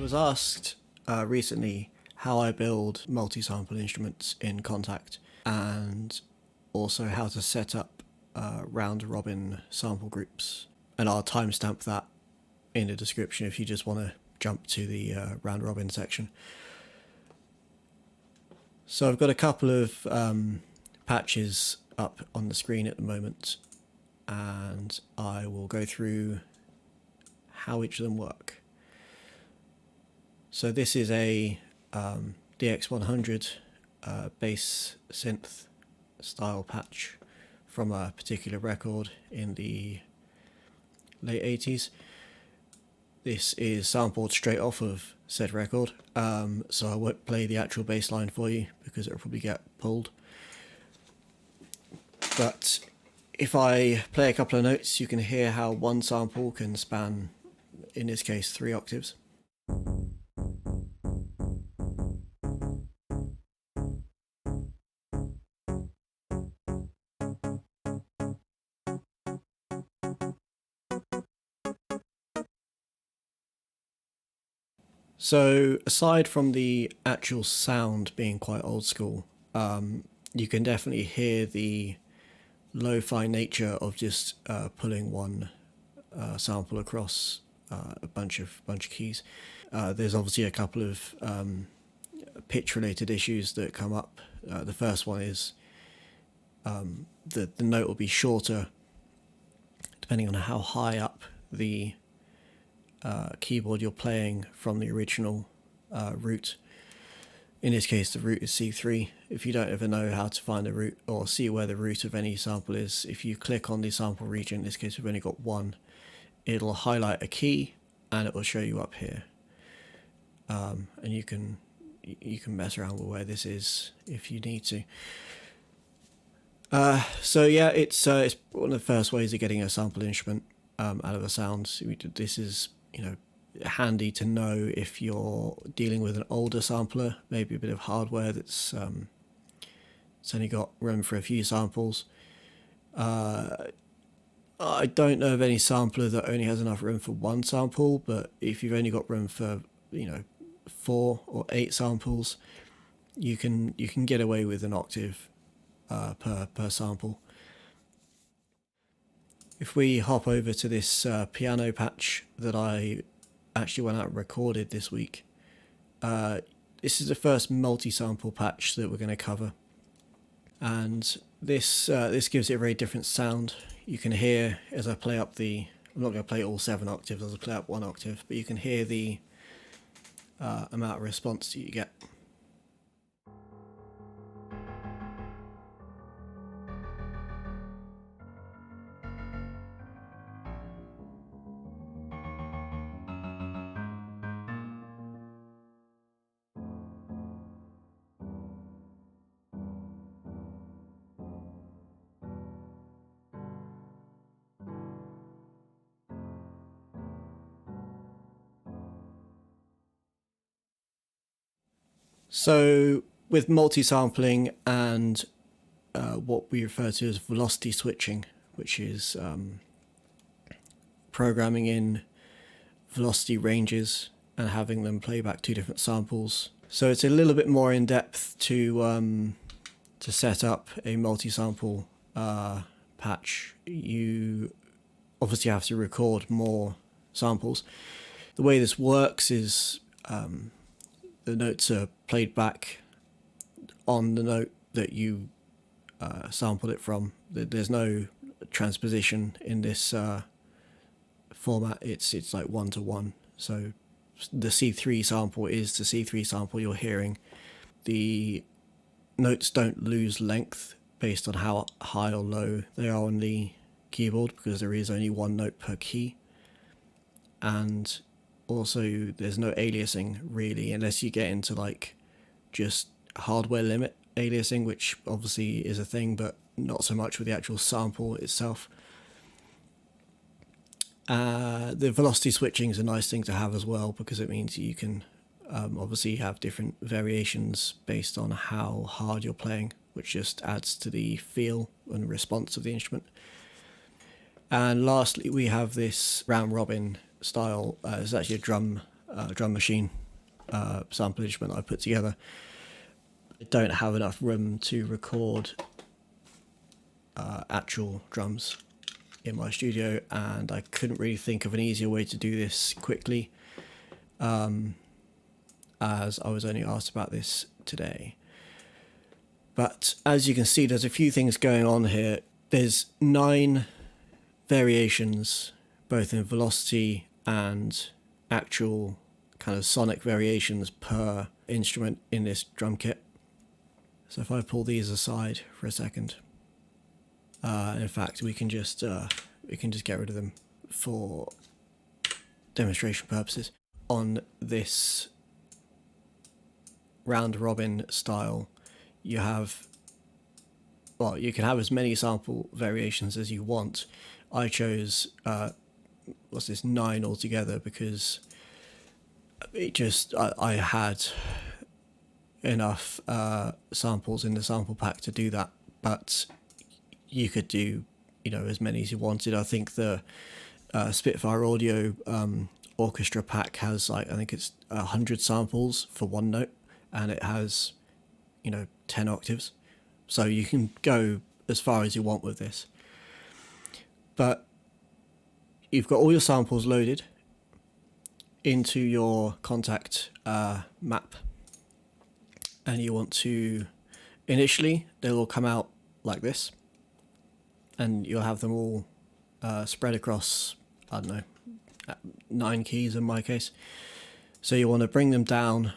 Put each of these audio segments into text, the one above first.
was asked recently how I build multi-sample instruments in Kontakt, and also how to set up round-robin sample groups. And I'll timestamp that in the description if you just want to jump to the round-robin section. So I've got a couple of patches up on the screen at the moment, and I will go through how each of them work. So this is a DX100 bass synth style patch from a particular record in the late 80s. This is sampled straight off of said record, so I won't play the actual bass line for you because it'll probably get pulled. But if I play a couple of notes, you can hear how one sample can span, in this case, 3 octaves. So aside from the actual sound being quite old school, you can definitely hear the lo-fi nature of just pulling one sample across a bunch of keys. There's obviously a couple of pitch-related issues that come up. The first one is the note will be shorter depending on how high up the keyboard you're playing from the original root. In this case, the root is C3. If you don't ever know how to find the root or see where the root of any sample is, if you click on the sample region, in this case we've only got one, it'll highlight a key and it will show you up here. And you can mess around with where this is if you need to. So yeah, it's one of the first ways of getting a sample instrument out of a sound. This is, handy to know if you're dealing with an older sampler, maybe a bit of hardware that's it's only got room for a few samples. I don't know of any sampler that only has enough room for one sample, but if you've only got room for 4 or 8 samples, you can get away with an octave per sample. If we hop over to this piano patch that I actually went out and recorded this week, this is the first multi-sample patch that we're going to cover, and this gives it a very different sound. You can hear as I play up I'm not going to play all 7 octaves, I'll play up 1 octave, but you can hear the amount of response that you get. So with multi-sampling and what we refer to as velocity switching, which is programming in velocity ranges and having them play back 2 different samples. So it's a little bit more in depth to set up a multi-sample patch. You obviously have to record more samples. The way this works is the notes are played back on the note that you sampled it from. There's no transposition in this format. It's like 1-to-1. So the C3 sample is the C3 sample you're hearing. The notes don't lose length based on how high or low they are on the keyboard, because there is only 1 note per key. And also there's no aliasing really, unless you get into like just hardware limit aliasing, which obviously is a thing, but not so much with the actual sample itself. The velocity switching is a nice thing to have as well, because it means you can obviously have different variations based on how hard you're playing, which just adds to the feel and response of the instrument. And lastly, we have this round robin style. It's actually a drum drum machine sample instrument I put together. I don't have enough room to record actual drums in my studio, and I couldn't really think of an easier way to do this quickly, as I was only asked about this today. But as you can see, there's a few things going on here. There's 9 variations, both in velocity and actual kind of sonic variations per instrument in this drum kit. So if I pull these aside for a second, in fact, we can just get rid of them for demonstration purposes. On this round robin style, you have, well, you can have as many sample variations as you want. I chose 9 altogether because it just I had enough samples in the sample pack to do that, but you could do as many as you wanted. I think the Spitfire Audio orchestra pack has I think it's 100 samples for one note, and it has 10 octaves, so you can go as far as you want with this. But you've got all your samples loaded into your Kontakt map, and you want to, initially they'll all come out like this, and you'll have them all spread across, I don't know, 9 keys in my case. So you want to bring them down.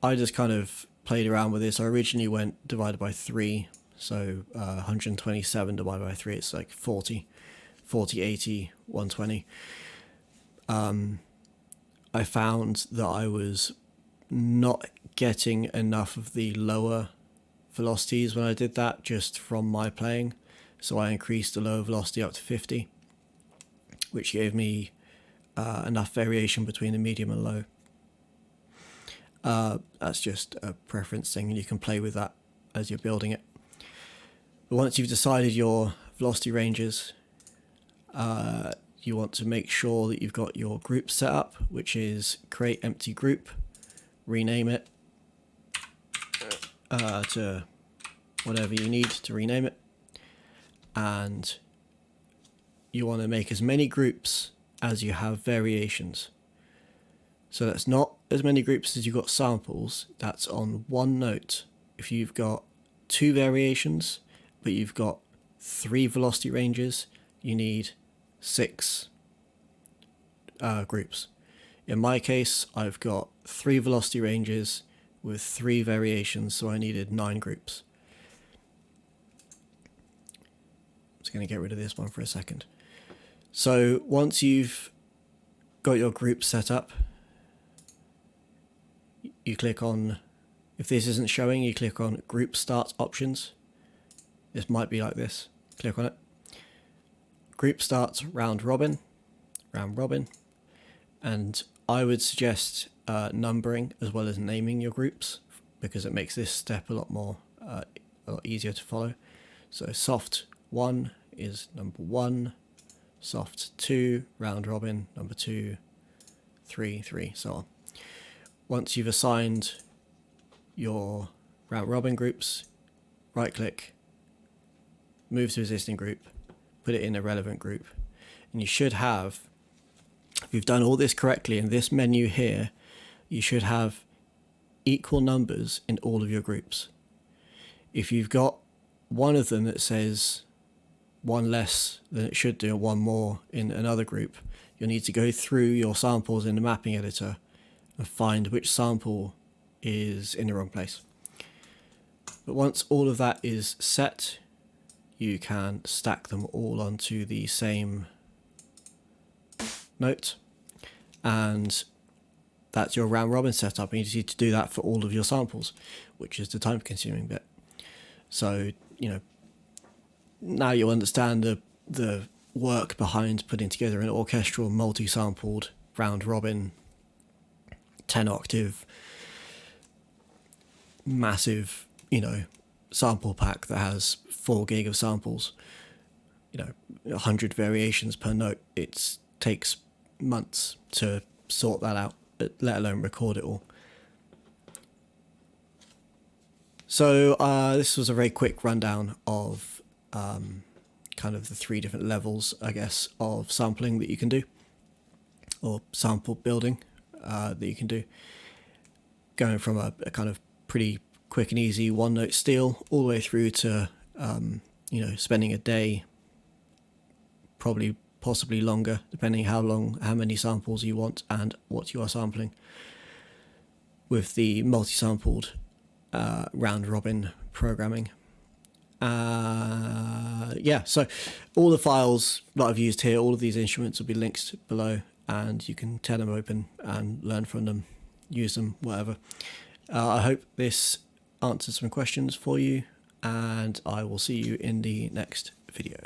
I just kind of played around with this. I originally went divided by 3, so 127 divided by 3, it's like 40, 80, 120. I found that I was not getting enough of the lower velocities when I did that, just from my playing, so I increased the lower velocity up to 50, which gave me enough variation between the medium and low. That's just a preference thing, and you can play with that as you're building it. But once you've decided your velocity ranges, you want to make sure that you've got your group set up, which is create empty group, rename it to whatever you need to rename it, and you want to make as many groups as you have variations. So that's not as many groups as you've got samples, that's on one note. If you've got 2 variations, but you've got 3 velocity ranges, you need 6 groups. In my case, I've got 3 velocity ranges with 3 variations, so I needed 9 groups. I'm just going to get rid of this one for a second. So once you've got your group set up, you click on, if this isn't showing, you click on Group Start Options. This might be like this. Click on it. Group Start Round Robin, and I would suggest numbering as well as naming your groups, because it makes this step a lot easier to follow. So soft 1 is number 1, soft 2, round robin, number 2, 3, 3, so on. Once you've assigned your round robin groups, right click, move to existing group, put it in a relevant group, and you should have, if you've done all this correctly in this menu here, you should have equal numbers in all of your groups. If you've got one of them that says one less than it should do and one more in another group, you'll need to go through your samples in the mapping editor and find which sample is in the wrong place. But once all of that is set, you can stack them all onto the same note, and that's your round robin setup. And you just need to do that for all of your samples, which is the time consuming bit. So now you understand the work behind putting together an orchestral multi-sampled round robin 10 octave massive sample pack that has 4 gig of samples, 100 variations per note. It takes months to sort that out, let alone record it all. So this was a very quick rundown of kind of the 3 different levels, I guess, of sampling that you can do, or sample building that you can do, going from a kind of pretty quick and easy 1-note steal all the way through to spending a day, possibly longer, depending how many samples you want and what you are sampling, with the multi-sampled round robin programming. So all the files that I've used here, all of these instruments will be linked below, and you can tear them open and learn from them, use them, whatever. I hope this answers some questions for you, and I will see you in the next video.